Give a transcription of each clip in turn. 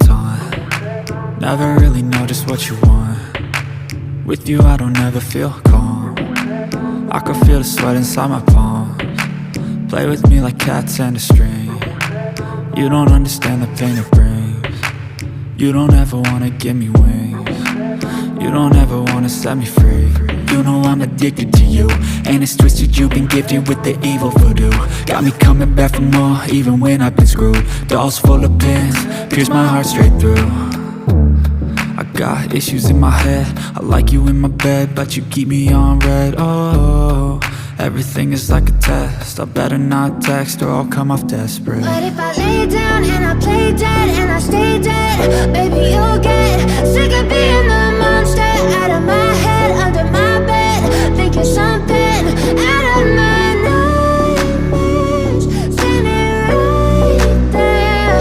time. Never really know just what you want. With you I don't ever feel calm. I can feel the sweat inside my palms. Play with me like cats and a string. You don't understand the pain it brings. You don't ever wanna give me wings. You don't ever wanna set me free. You know I'm addicted to you, and it's twisted, you've been gifted with the evil voodoo. Got me coming back for more, even when I've been screwed. Dolls full of pins, pierce my heart straight through. I got issues in my head, I like you in my bed, but you keep me on red. Oh, everything is like a test, I better not text or I'll come off desperate. But if I lay down and I play dead and I stay dead, baby you'll get sick of being the monster out of my head, under my bed, thinking something out of my nightmares, standing right there.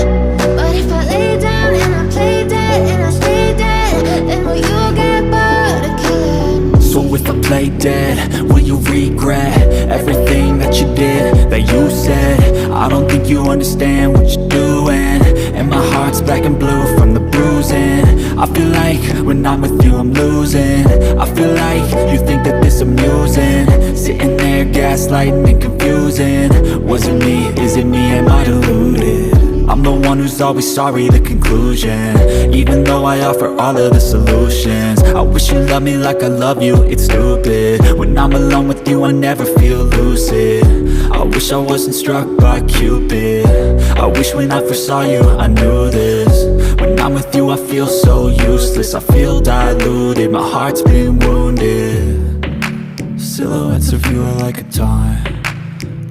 But if I lay down and I play dead and I stay dead, then will you get bored of killing me? So if I play dead, will you regret everything that you did, that you said? I don't think you understand what you're doing, and my heart's black and blue from the bruising. I feel like when I'm with you I'm losing. I feel like you think that this amusing, sitting there gaslighting and confusing. Was it me? Is it me? Am I deluded? I'm the one who's always sorry, the conclusion, even though I offer all of the solutions. I wish you loved me like I love you, it's stupid. When I'm alone with you I never feel lucid. I wish I wasn't struck by Cupid. I wish when I first saw you I knew this. When I'm with you I feel so useless, I feel diluted, my heart's been wounded. Silhouettes of you are like a taunt.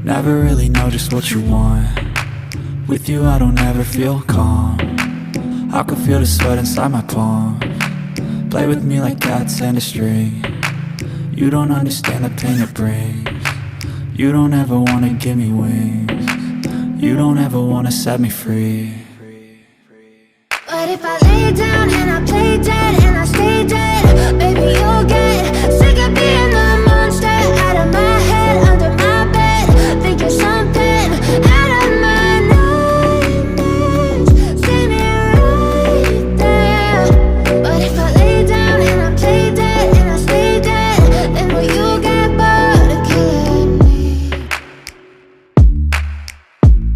Never really know just what you want. With you I don't ever feel calm. I can feel the sweat inside my palms. Play with me like cats and a string. You don't understand the pain it brings. You don't ever wanna give me wings. You don't ever wanna set me free. But if I lay down and I play dead and I stay dead, baby you'll get sick of being the monster out of my head, under my bed, thinking something out of my nightmares, standing right there. But if I lay down and I play dead and I stay dead, then will you get bored of killing me?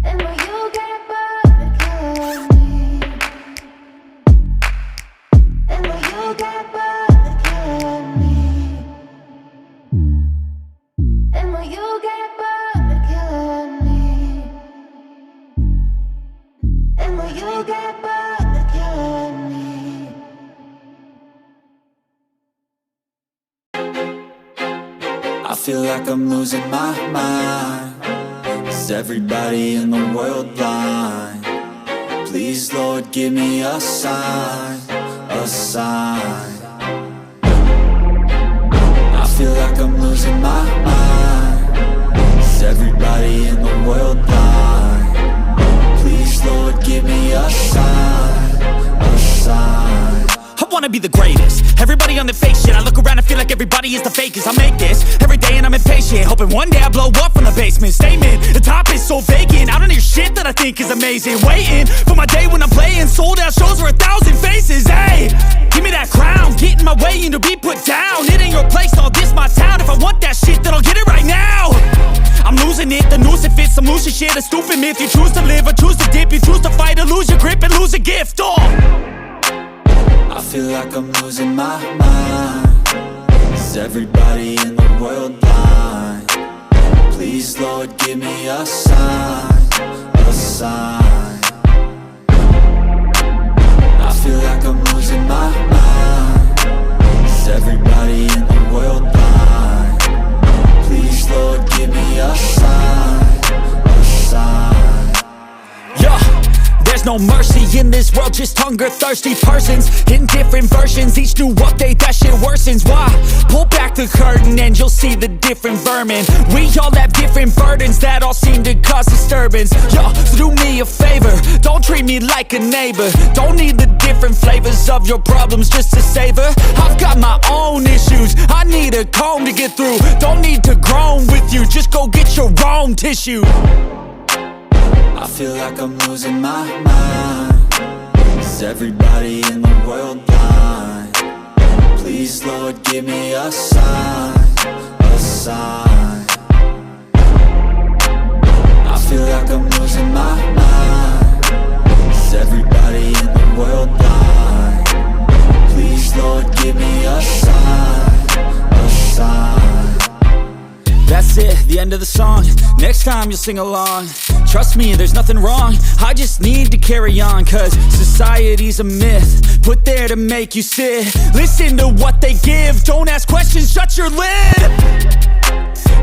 Then will you get bored of killing me? And will you get bored of killing me? And will you get bored of killing me? And will you get bored of killing me? I feel like I'm losing my mind. Is everybody in the world blind? Please Lord give me a sign, a sign. I feel like I'm losing my mind. Is everybody in the world blind? Please Lord give me a sign, a sign. I wanna be the greatest. Everybody on their fake shit. I look around and feel like everybody is the fakest. I make this every day and I'm impatient, hoping one day I blow up from the basement. Statement, the top is so vacant. I don't hear shit that I think is amazing. Waiting for my day when I'm playing sold out shows for 1,000 faces. Hey, give me that crown, get in my way and to be put down. It ain't your place, all this my town. If I want that shit, then I'll get it right now. I'm losing it, the noose it fits. I'm losing shit, a stupid myth. You choose to live or choose to dip. You choose to fight or lose your grip and lose a gift. I feel like I'm losing my mind. Is everybody in the world blind? Please Lord give me a sign, a sign. I feel like I'm losing my mind. Is everybody in the world blind? Please Lord give me a sign, a sign. Yeah. There's no mercy in this world, just hunger-thirsty persons in different versions. Each new update, that shit worsens. Why? Pull back the curtain and you'll see the different vermin. We all have different burdens that all seem to cause disturbance. Yo, so do me a favor, don't treat me like a neighbor. Don't need the different flavors of your problems just to savor. I've got my own issues, I need a comb to get through. Don't need to groan with you, just go get your own tissue. I feel like I'm losing my mind. Is Is everybody in the world blind? Please, Lord, give me a sign, a sign. I feel like I'm losing my mind. Is everybody in the world blind? Please, Lord, give me a sign, a sign. That's it, the end of the song. Next time you'll sing along. Trust me, there's nothing wrong. I just need to carry on, cause society's a myth put there to make you sit. Listen to what they give. Don't ask questions, shut your lid.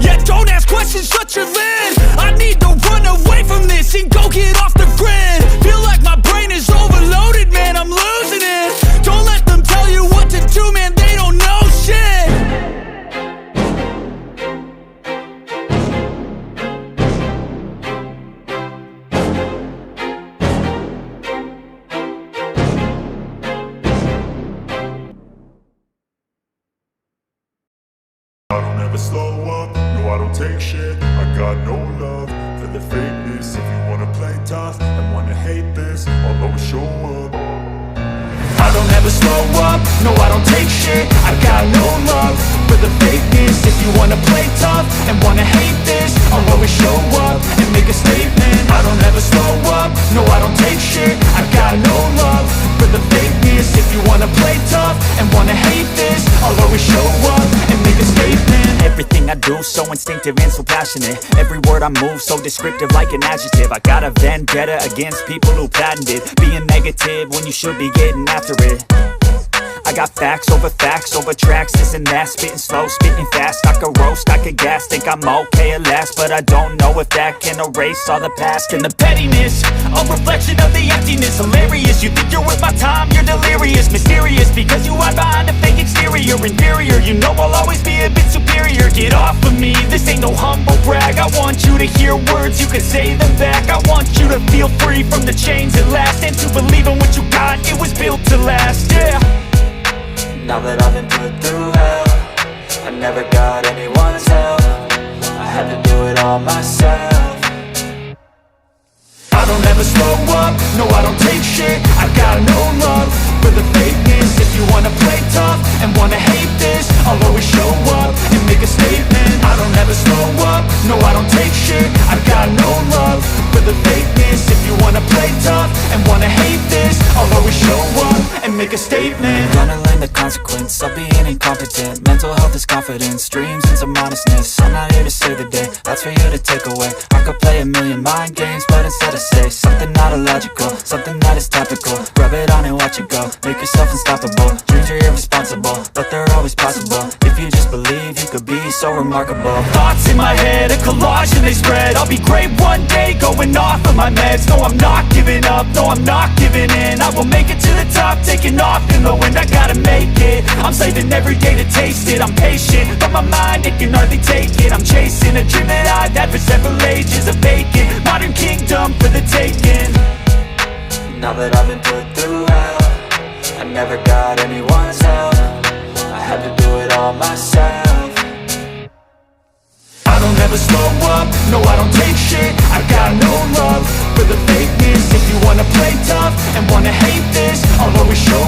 Yeah, don't ask questions, shut your lid. I need to run away from this and go get off the grid. Feel like my brain is overloaded, man, I'm losing it. Don't let them tell you what to do, man, they don't know shit. I don't ever slow up, no I don't take shit. I got no love for the fakeness. If you wanna play tough and wanna hate this, I'll always show up. I don't ever slow up, no I don't take shit. I got no love for the fakeness. If you wanna play tough and wanna hate this, I'll always show up and make a statement. I don't ever slow up, no I don't take shit. I got no love for the fakeness. If you wanna play tough and wanna hate this, I'll always show up and make a statement. Everything I do so instinctive and so passionate. Every word I move so descriptive like an adjective. I got a vendetta against people who patented being negative when you should be getting after it. I got facts over tracks, this and that. Spitting slow, spitting fast. I could roast, I could gas. Think I'm okay at last, but I don't know if that can erase all the past. And the pettiness, a reflection of the emptiness. Hilarious, you think you're worth my time, you're delirious. Mysterious, because you hide behind a fake exterior. Inferior, you know I'll always be a bit superior. Get off of me, this ain't no humble brag. I want you to hear words, you can say them back. I want you to feel free from the chains at last, and to believe in what you got, it was built to last, yeah. Now that I've been put through hell, I never got anyone's help. I had to do it all myself. I don't ever slow up, no I don't take shit. I got no love for the fakeness. If you wanna play tough and wanna hate this, I'll always show up and make a statement. I don't ever slow up, no I don't take shit. I got no love for the fakeness. If you wanna play tough and wanna hate this, I'll always show up and make a statement. Gonna learn the consequence of being incompetent. Mental health is confidence, dreams and some honestness. I'm not here to save the day, that's for you to take away. I could play a million mind games, but instead I say something not illogical, something that is topical. Rub it on and watch it go, make yourself unstoppable. Dreams are irresponsible, but they're always possible. If you just believe, you could be so remarkable. Thoughts in my head, a collage and they spread. I'll be great one day, going off of my meds. No, I'm not giving up, no, I'm not giving in. I will make it to the top, taking off in the wind. I gotta make it, I'm saving every day to taste it. I'm patient, but my mind, it can hardly take it. I'm chasing a dream that I've had for several ages. A vacant, modern kingdom for the taking. Now that I've been put through hell, I never got anyone's help. I had to do it all myself. I don't ever slow up, no I don't take shit. I got no love for the fakeness. If you wanna play tough and wanna hate this, I'll always show